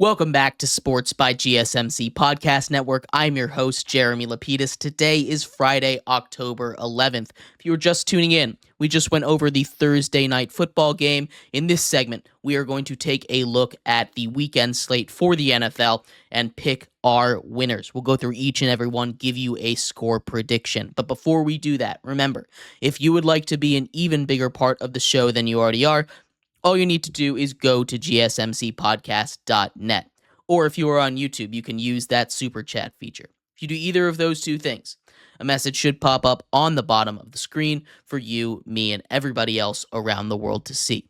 Welcome back to Sports by GSMC Podcast Network. I'm your host, Jeremy Lapidus. Today is Friday, October 11th. If you were just tuning in, we just went over the Thursday night football game. In this segment, we are going to take a look at the weekend slate for the NFL and pick our winners. We'll go through each and every one, give you a score prediction. But before we do that, remember, if you would like to be an even bigger part of the show than you already are, all you need to do is go to gsmcpodcast.net. Or if you are on YouTube, you can use that super chat feature. If you do either of those two things, a message should pop up on the bottom of the screen for you, me, and everybody else around the world to see.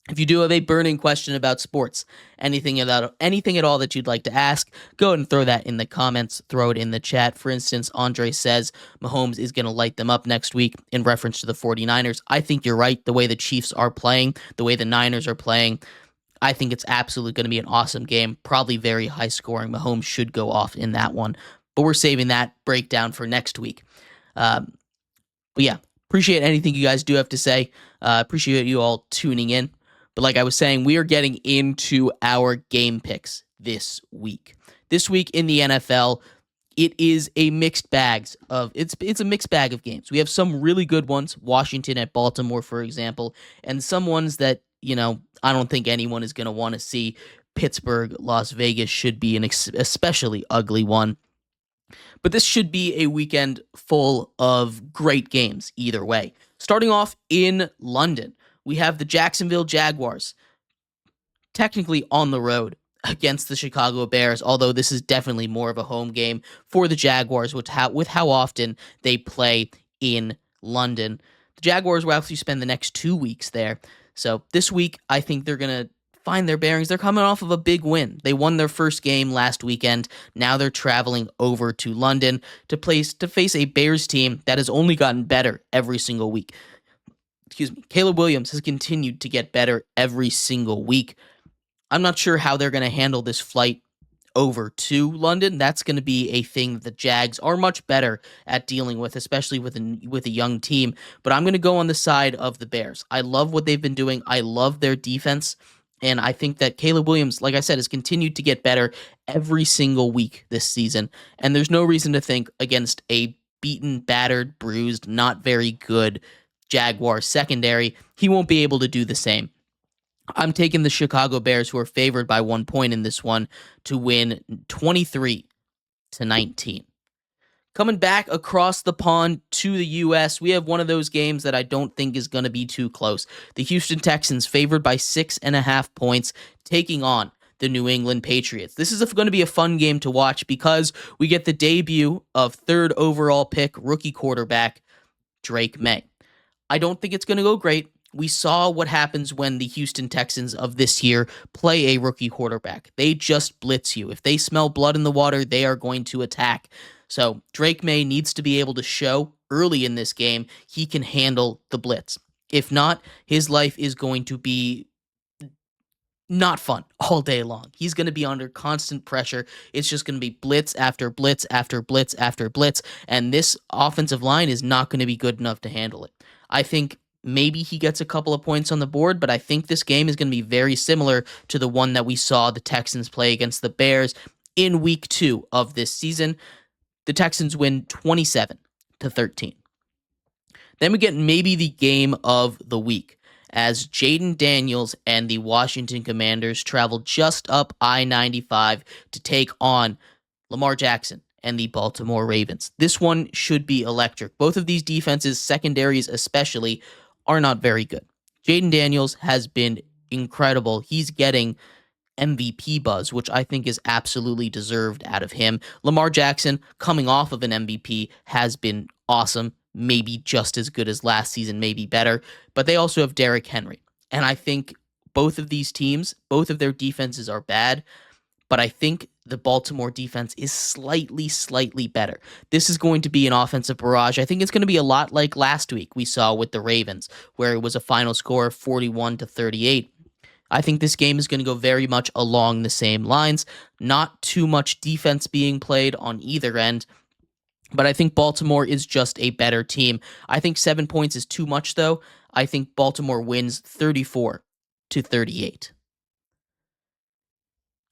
If you do have a burning question about sports, anything at all that you'd like to ask, go ahead and throw that in the comments, throw it in the chat. For instance, Andre says Mahomes is going to light them up next week in reference to the 49ers. I think you're right. The way the Chiefs are playing, the way the Niners are playing, I think it's absolutely going to be an awesome game, probably very high scoring. Mahomes should go off in that one, but we're saving that breakdown for next week. But yeah, appreciate anything you guys do have to say. Appreciate you all tuning in. But like I was saying, we are getting into our game picks this week. This week in the NFL, it is a mixed bags of it's a mixed bag of games. We have some really good ones, Washington at Baltimore, for example, and some ones that, I don't think anyone is going to want to see. Pittsburgh, Las Vegas should be an especially ugly one. But this should be a weekend full of great games either way. Starting off in London, we have the Jacksonville Jaguars, technically on the road against the Chicago Bears, although this is definitely more of a home game for the Jaguars with how often they play in London. The Jaguars will actually spend the next 2 weeks there. So this week, I think they're going to find their bearings. They're coming off of a big win. They won their first game last weekend. Now they're traveling over to London to face a Bears team that has only gotten better every single week. Caleb Williams has continued to get better every single week. I'm not sure how they're going to handle this flight over to London. That's going to be a thing that the Jags are much better at dealing with, especially with a young team. But I'm going to go on the side of the Bears. I love what they've been doing. I love their defense. And I think that Caleb Williams, like I said, has continued to get better every single week this season. And there's no reason to think against a beaten, battered, bruised, not very good Jaguar secondary, he won't be able to do the same. I'm taking the Chicago Bears, who are favored by 1 point in this one, to win 23-19. Coming back across the pond to the U.S., we have one of those games that I don't think is going to be too close. The Houston Texans favored by 6.5 points, taking on the New England Patriots. This is going to be a fun game to watch because we get the debut of third overall pick rookie quarterback Drake May. I don't think it's going to go great. We saw what happens when the Houston Texans of this year play a rookie quarterback. They just blitz you. If they smell blood in the water, they are going to attack. So Drake May needs to be able to show early in this game he can handle the blitz. If not, his life is going to be not fun all day long. He's going to be under constant pressure. It's just going to be blitz after blitz after blitz after blitz, and this offensive line is not going to be good enough to handle it. I think maybe he gets a couple of points on the board, but I think this game is going to be very similar to the one that we saw the Texans play against the Bears in week 2 of this season. The Texans win 27-13. Then we get maybe the game of the week, as Jaden Daniels and the Washington Commanders travel just up I-95 to take on Lamar Jackson and the Baltimore Ravens. This one should be electric. Both of these defenses, secondaries especially, are not very good. Jaden Daniels has been incredible. He's getting MVP buzz, which I think is absolutely deserved out of him. Lamar Jackson, coming off of an MVP, has been awesome. Maybe just as good as last season, maybe better. But they also have Derrick Henry. And I think both of these teams, both of their defenses are bad. But I think the Baltimore defense is slightly better. This is going to be an offensive barrage. I think it's going to be a lot like last week we saw with the Ravens, where it was a final score of 41-38. I think this game is going to go very much along the same lines. Not too much defense being played on either end, but I think Baltimore is just a better team. I think 7 points is too much, though. I think Baltimore wins 34-38.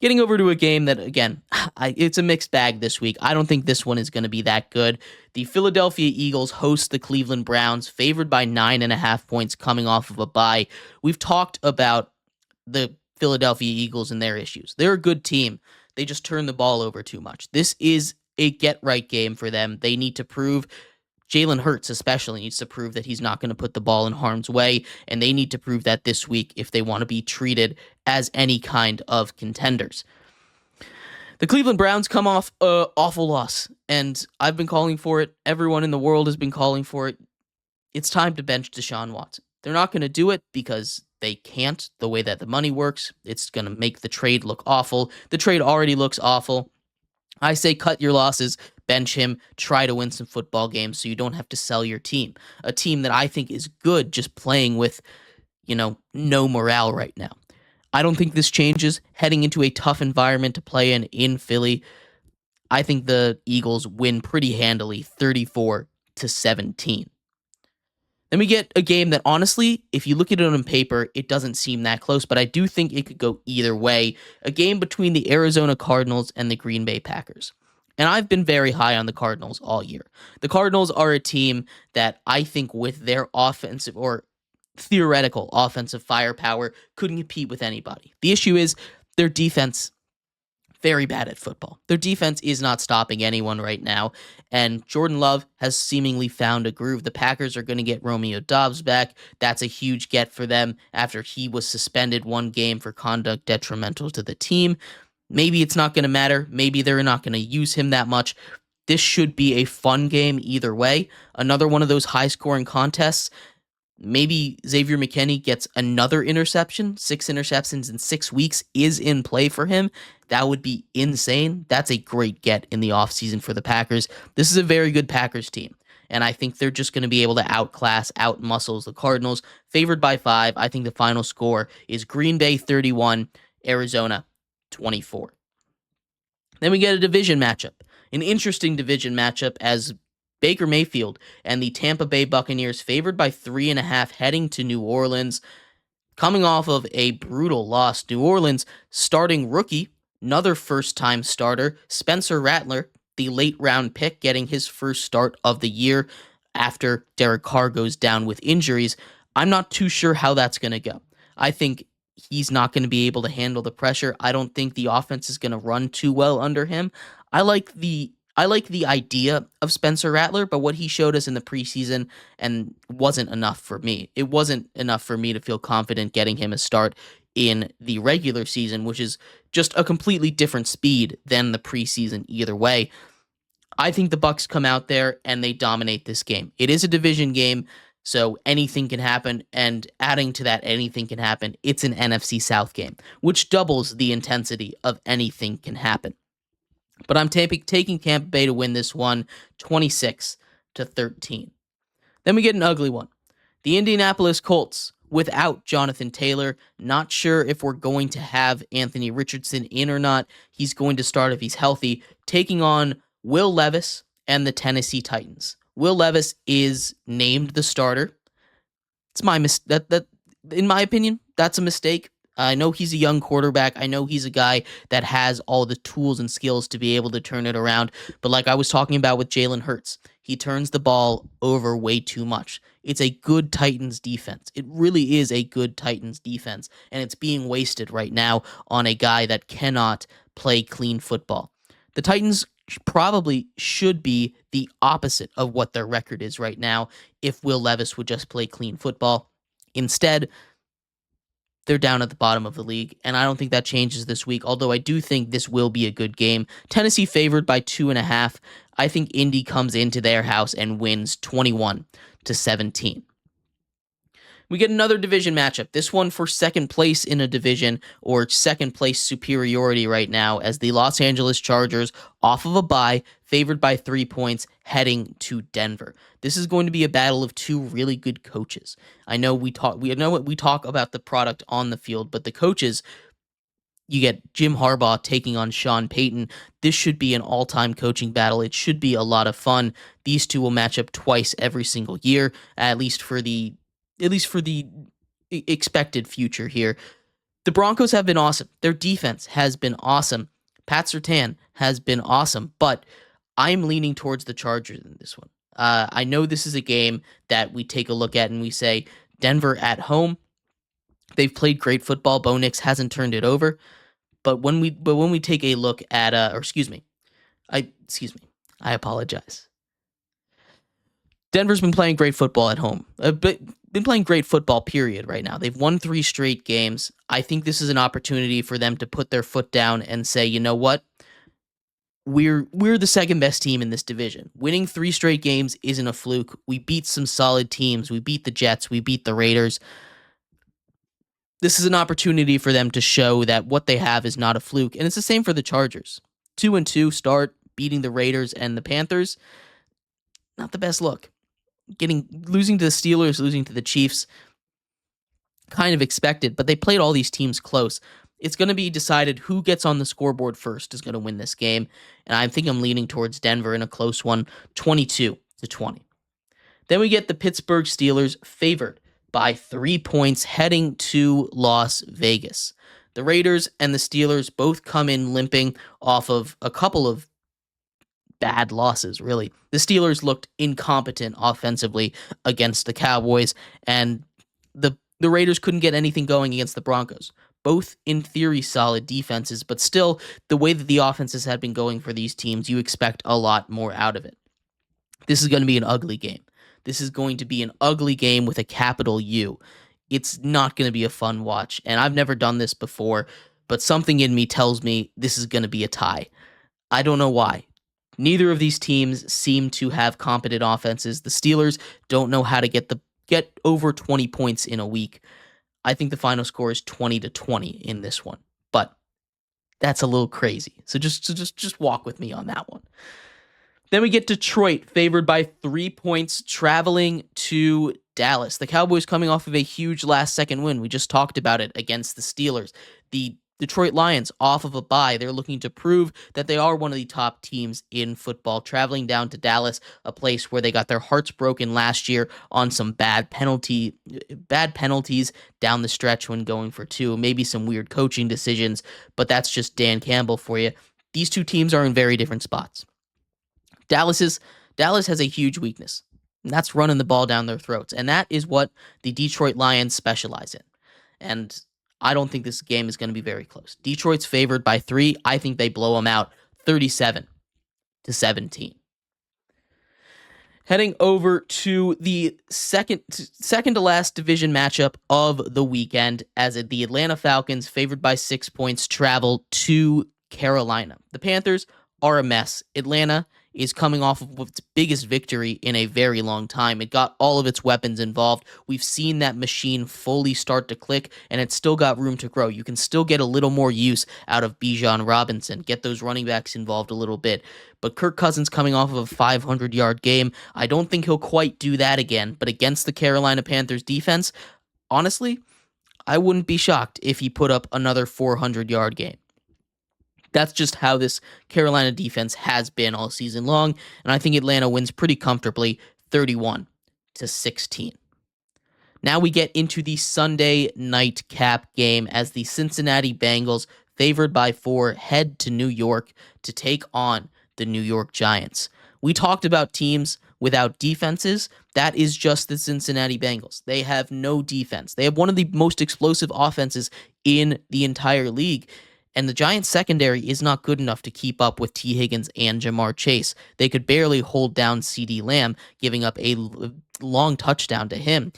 Getting over to a game that, again, it's a mixed bag this week. I don't think this one is going to be that good. The Philadelphia Eagles host the Cleveland Browns, favored by 9.5 points coming off of a bye. We've talked about the Philadelphia Eagles and their issues. They're a good team. They just turn the ball over too much. This is a get-right game for them. They need to prove, Jalen Hurts especially needs to prove that he's not going to put the ball in harm's way, and they need to prove that this week if they want to be treated as any kind of contenders. The Cleveland Browns come off an awful loss, and I've been calling for it. Everyone in the world has been calling for it. It's time to bench Deshaun Watson. They're not going to do it because they can't, the way that the money works. It's going to make the trade look awful. The trade already looks awful. I say cut your losses, bench him, try to win some football games so you don't have to sell your team. A team that I think is good just playing with, no morale right now. I don't think this changes heading into a tough environment to play in Philly. I think the Eagles win pretty handily, 34-17. Then we get a game that, honestly, if you look at it on paper, it doesn't seem that close, but I do think it could go either way. A game between the Arizona Cardinals and the Green Bay Packers. And I've been very high on the Cardinals all year. The Cardinals are a team that I think with their offensive or theoretical offensive firepower couldn't compete with anybody. The issue is their defense, very bad at football. Their defense is not stopping anyone right now, and Jordan Love has seemingly found a groove. The Packers are going to get Romeo Doubs back. That's a huge get for them after he was suspended one game for conduct detrimental to the team. Maybe it's not going to matter. Maybe they're not going to use him that much. This should be a fun game either way. Another one of those high-scoring contests. Maybe Xavier McKinney gets another interception. 6 interceptions in 6 weeks is in play for him. That would be insane. That's a great get in the offseason for the Packers. This is a very good Packers team, and I think they're just going to be able to outmuscle the Cardinals. Favored by 5. I think the final score is Green Bay 31, Arizona 24. Then we get a division matchup. An interesting division matchup as Baker Mayfield and the Tampa Bay Buccaneers favored by 3.5 heading to New Orleans. Coming off of a brutal loss, New Orleans starting rookie, another first-time starter, Spencer Rattler, the late-round pick, getting his first start of the year after Derek Carr goes down with injuries. I'm not too sure how that's going to go. I think he's not going to be able to handle the pressure. I don't think the offense is going to run too well under him. I like the idea of Spencer Rattler, but what he showed us in the preseason and wasn't enough for me. It wasn't enough for me to feel confident getting him a start in the regular season, which is just a completely different speed than the preseason either way. I think the Bucs come out there and they dominate this game. It is a division game, so anything can happen, and adding to that anything can happen, it's an NFC South game, which doubles the intensity of anything can happen. But I'm taking Tampa Bay to win this one, 26-13. Then we get an ugly one. The Indianapolis Colts, without Jonathan Taylor, not sure if we're going to have Anthony Richardson in or not. He's going to start if he's healthy, taking on Will Levis and the Tennessee Titans. Will Levis is named the starter. It's in my opinion, that's a mistake. I know he's a young quarterback. I know he's a guy that has all the tools and skills to be able to turn it around. But like I was talking about with Jalen Hurts, he turns the ball over way too much. It's a good Titans defense. It really is a good Titans defense. And it's being wasted right now on a guy that cannot play clean football. The Titans probably should be the opposite of what their record is right now if Will Levis would just play clean football. Instead, they're down at the bottom of the league, and I don't think that changes this week, although I do think this will be a good game. Tennessee favored by 2.5. I think Indy comes into their house and wins 21-17. We get another division matchup, this one for second place in a division, or second place superiority right now, as the Los Angeles Chargers, off of a bye, favored by 3 points, heading to Denver. This is going to be a battle of two really good coaches. I know we talk about the product on the field, but the coaches, you get Jim Harbaugh taking on Sean Payton. This should be an all-time coaching battle. It should be a lot of fun. These two will match up twice every single year, at least for the expected future here. The Broncos have been awesome. Their defense has been awesome. Pat Surtain has been awesome, but I'm leaning towards the Chargers in this one. I know this is a game that we take a look at and we say Denver at home. They've played great football. Bo Nix hasn't turned it over. But when we take a look at I apologize. Denver's been playing great football at home. But been playing great football, period, right now. They've won 3 straight games. I think this is an opportunity for them to put their foot down and say, you know what? We're the second best team in this division. Winning 3 straight games isn't a fluke. We beat some solid teams. We beat the Jets. We beat the Raiders. This is an opportunity for them to show that what they have is not a fluke. And it's the same for the Chargers. 2-2 start, beating the Raiders and the Panthers. Not the best look. Losing to the Steelers, losing to the Chiefs, kind of expected, but they played all these teams close. It's going to be decided who gets on the scoreboard first is going to win this game, and I think I'm leaning towards Denver in a close one, 22-20. Then we get the Pittsburgh Steelers favored by 3 points heading to Las Vegas. The Raiders and the Steelers both come in limping off of a couple of bad losses, really. The Steelers looked incompetent offensively against the Cowboys, and the Raiders couldn't get anything going against the Broncos. Both, in theory, solid defenses, but still, the way that the offenses had been going for these teams, you expect a lot more out of it. This is going to be an ugly game. This is going to be an ugly game with a capital U. It's not going to be a fun watch, and I've never done this before, but something in me tells me this is going to be a tie. I don't know why. Neither of these teams seem to have competent offenses. The Steelers don't know how to get over 20 points in a week. I think the final score is 20-20 in this one, but that's a little crazy. So just walk with me on that one. Then we get Detroit favored by 3 points traveling to Dallas. The Cowboys coming off of a huge last-second win. We just talked about it against the Steelers. The Detroit Lions off of a bye. They're looking to prove that they are one of the top teams in football, traveling down to Dallas, a place where they got their hearts broken last year on some bad penalties down the stretch when going for 2, maybe some weird coaching decisions, but that's just Dan Campbell for you. These two teams are in very different spots. Dallas has a huge weakness, and that's running the ball down their throats, and that is what the Detroit Lions specialize in. And I don't think this game is going to be very close. Detroit's favored by 3. I think they blow them out 37-17. Heading over to the second to last division matchup of the weekend, as the Atlanta Falcons, favored by 6 points, travel to Carolina. The Panthers are a mess. Atlanta is coming off of its biggest victory in a very long time. It got all of its weapons involved. We've seen that machine fully start to click, and it's still got room to grow. You can still get a little more use out of Bijan Robinson, get those running backs involved a little bit. But Kirk Cousins coming off of a 500-yard game, I don't think he'll quite do that again. But against the Carolina Panthers defense, honestly, I wouldn't be shocked if he put up another 400-yard game. That's just how this Carolina defense has been all season long, and I think Atlanta wins pretty comfortably, 31-16. Now we get into the Sunday night cap game as the Cincinnati Bengals, favored by 4, head to New York to take on the New York Giants. We talked about teams without defenses. That is just the Cincinnati Bengals. They have no defense. They have one of the most explosive offenses in the entire league. And the Giants' secondary is not good enough to keep up with T. Higgins and Jamar Chase. They could barely hold down CeeDee Lamb, giving up a long touchdown to him.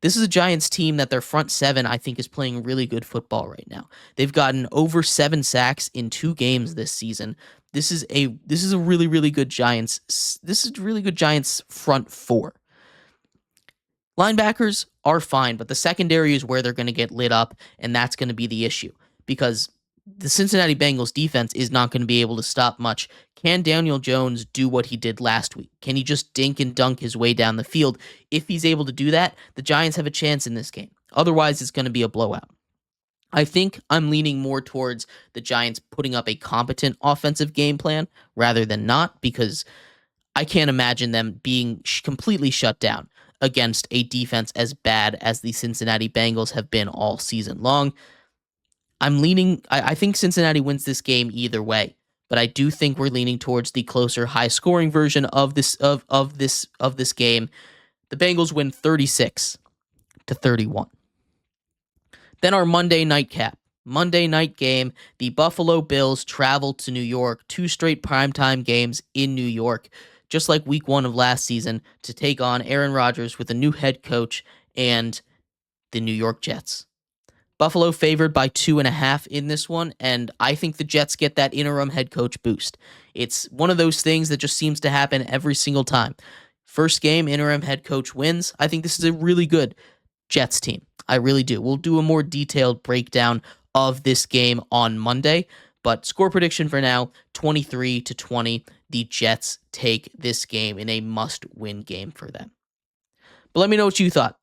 This is a Giants team that their front 7, I think, is playing really good football right now. They've gotten over 7 sacks in 2 games this season. This is a really, really good Giants. This is really good Giants front 4. Linebackers are fine, but the secondary is where they're going to get lit up, and that's going to be the issue because the Cincinnati Bengals defense is not going to be able to stop much. Can Daniel Jones do what he did last week? Can he just dink and dunk his way down the field? If he's able to do that, the Giants have a chance in this game. Otherwise, it's going to be a blowout. I think I'm leaning more towards the Giants putting up a competent offensive game plan rather than not, because I can't imagine them being completely shut down against a defense as bad as the Cincinnati Bengals have been all season long. I think Cincinnati wins this game either way, but I do think we're leaning towards the closer, high-scoring version of this game. The Bengals win 36-31. Then our Monday night game, the Buffalo Bills travel to New York, 2 straight primetime games in New York, just like week 1 of last season, to take on Aaron Rodgers with a new head coach and the New York Jets. Buffalo favored by 2.5 in this one, and I think the Jets get that interim head coach boost. It's one of those things that just seems to happen every single time. First game, interim head coach wins. I think this is a really good Jets team. I really do. We'll do a more detailed breakdown of this game on Monday, but score prediction for now, 23-20. The Jets take this game in a must-win game for them. But let me know what you thought.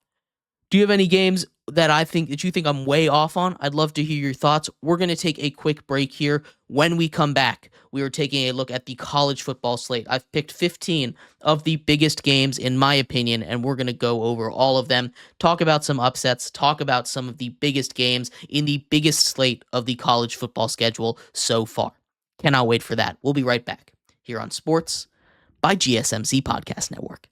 Do you have any games that you think I'm way off on? I'd love to hear your thoughts. We're going to take a quick break here. When we come back, we are taking a look at the college football slate. I've picked 15 of the biggest games, in my opinion, and we're going to go over all of them, talk about some upsets, talk about some of the biggest games in the biggest slate of the college football schedule so far. Cannot wait for that. We'll be right back here on Sports by GSMC Podcast Network.